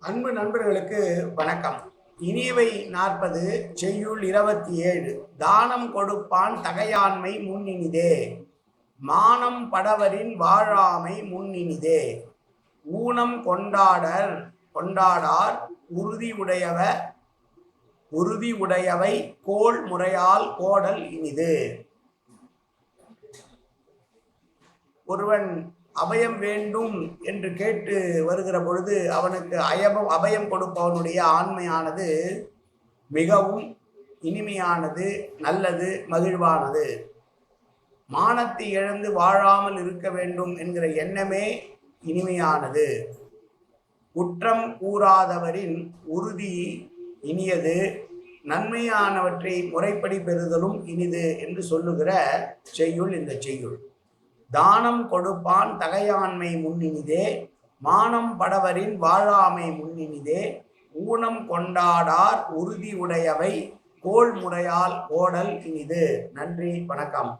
அன்பு நண்பர்களுக்கு வணக்கம். இனியவை 40 செய்யுள் 27. தானம் கொடுப்பான் தகையாண்மை முன்னினிதே, மானம் படவரின் வாழாமை முன்னினிதே, ஊனம் கொண்டாடார் உறுதி உடையவை கோள் முறையால் கோடல் இனிது. ஒருவன் அபயம் வேண்டும் என்று கேட்டு வருகிற பொழுது அவனுக்கு அபயம் கொடுப்பவனுடைய ஆண்மையானது மிகவும் இனிமையானது, நல்லது, மகிழ்வானது. மானத்தை இழந்து வாழாமல் இருக்க வேண்டும் என்கிற எண்ணமே இனிமையானது. குற்றம் கூறாதவரின் உறுதி இனியது, நன்மையானவற்றை முறைப்படி பெறுதலும் இனிது என்று சொல்லுகிற செய்யுள் இந்த செய்யுள். தானம் கொடுப்பான் தகையாண்மை முன்னினிதே, மானம் படவரின் வாழாமை முன்னினிதே, ஊனம் கொண்டாடார் உறுதி உடையவை கோள் முறையால் கோடல் இனிது. நன்றி, வணக்கம்.